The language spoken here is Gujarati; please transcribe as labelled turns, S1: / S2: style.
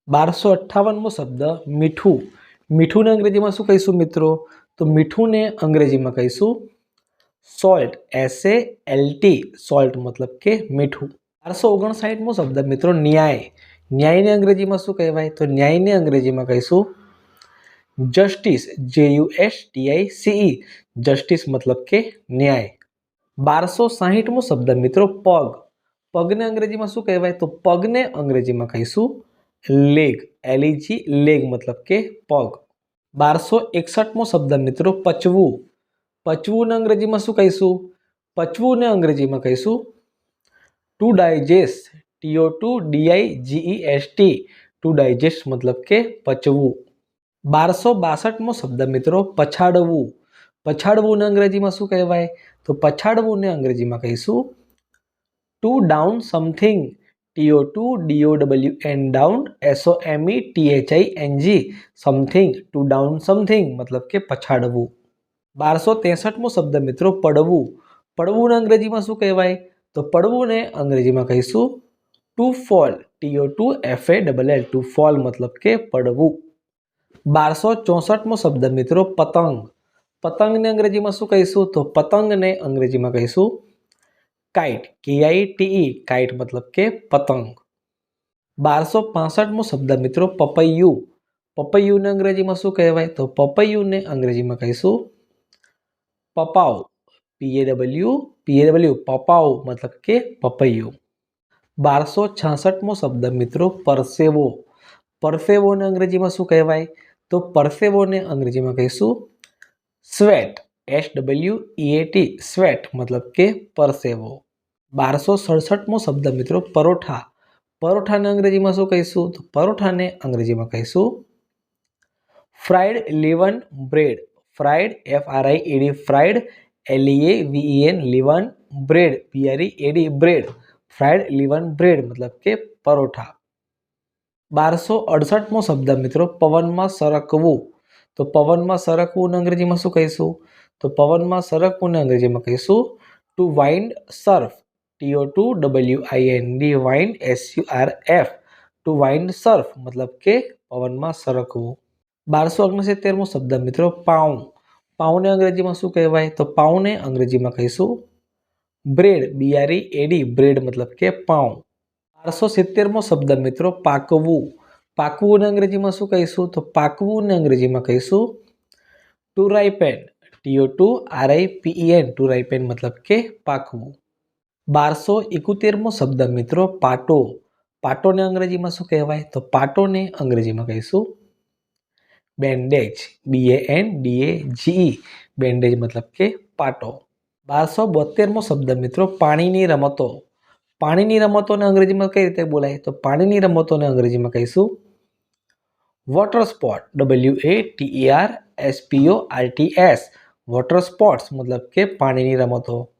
S1: 1258મો શબ્દ મીઠું. મીઠુંને અંગ્રેજીમાં શું કહીશું મિત્રો? તો મીઠુંને અંગ્રેજીમાં કહીશું સોલ્ટ. SALT. સોલ્ટ મતલબ કે મીઠું. 1259મો શબ્દ મિત્રો ન્યાય. ન્યાયને અંગ્રેજીમાં શું કહેવાય? તો ન્યાયને અંગ્રેજીમાં કહીશું જસ્ટિસ. JUSTICE. જસ્ટિસ મતલબ કે ન્યાય. 1260મો શબ્દ મિત્રો પગ. પગને અંગ્રેજીમાં શું કહેવાય? તો પગને અંગ્રેજીમાં કહીશું લેગ. LEG. લેગ મતલબ કે પગ. 1261મો શબ્દ મિત્રો પચવું. પચવુંને અંગ્રેજીમાં શું કહીશું? પચવુંને અંગ્રેજીમાં કહીશું to digest. TO2DIGEST. To digest મતલબ કે પચવું. 1262મો શબ્દ મિત્રો પછાડવું. પછાડવુંને અંગ્રેજીમાં શું કહેવાય? તો પછાડવુંને અંગ્રેજીમાં કહીશું to down something. TO2DOWN. Down. SOMETHING. Something. To down something મતલબ કે પછાડવું. 1263મો શબ્દ મિત્રો પડવું. પડવુંને અંગ્રેજીમાં શું કહેવાય? તો પડવુંને અંગ્રેજીમાં કહીશું two fall. TO2FALL. Two fall મતલબ કે પડવું. 1264મો શબ્દ મિત્રો પતંગ. પતંગને અંગ્રેજીમાં શું કહીશું? તો પતંગને અંગ્રેજીમાં કહીશું કાઇટ. KITE. કાઇટ મતલબ કે પતંગ. 1265મો શબ્દ મિત્રો પપૈયું. પપૈયુંને અંગ્રેજીમાં શું કહેવાય? તો પપૈયુંને અંગ્રેજીમાં કહીશું પપાવ. PAW. પપાવ મતલબ કે પપૈયું. 1266મો શબ્દ મિત્રો પરસેવો. પરસેવોને અંગ્રેજીમાં શું કહેવાય? તો પરસેવોને અંગ્રેજીમાં કહીશું સ્વેટ. SWEAT. સ્વેટ મતલબ કે પરસેવો. 1267મો શબ્દ મિત્રો પરોઠા. પરોઠાને અંગ્રેજીમાં શું કહીશું? તો પરોઠાને અંગ્રેજીમાં કહીશું fried leaven bread. Fried FRIED. Fried LEAVEN. Leaven. Bread BREAD. Bread. Fried leaven bread મતલબ કે પરોઠા. 1268મો શબ્દ મિત્રો પવનમાં સરકવું. તો પવનમાં સરકવું અંગ્રેજીમાં શું કહીશું? તો પવનમાં સરકવું અંગ્રેજીમાં કહીશું to wind surf. TO2WIND. Wind SURF. To wind surf મતલબ કે પવનમાં સરકવું. 1269મો શબ્દ મિત્રો પાઉં. પાઉંને અંગ્રેજીમાં શું કહેવાય? તો પાઉંને અંગ્રેજીમાં કહીશું બ્રેડ. BREAD. બ્રેડ મતલબ કે પાઉં. 1270મો શબ્દ મિત્રો પાકવું. પાકવુંને અંગ્રેજીમાં શું કહીશું? તો પાકવુંને અંગ્રેજીમાં કહીશું ટુ રાઇપેન. TO2RIPEN. ટુ રાઇપેન મતલબ કે પાકવું. 1271મો શબ્દ મિત્રો પાટો. પાટોને અંગ્રેજીમાં શું કહેવાય? તો પાટોને અંગ્રેજીમાં કહીશું બેન્ડેજ. BANDAGE. બેન્ડેજ મતલબ કે પાટો. 1272મો શબ્દ મિત્રો પાણીની રમતો. પાણીની રમતોને અંગ્રેજીમાં કઈ રીતે બોલાય? તો પાણીની રમતોને અંગ્રેજીમાં કહીશું water sport. WATERSPORTS. Water sports મતલબ કે પાણીની રમતો.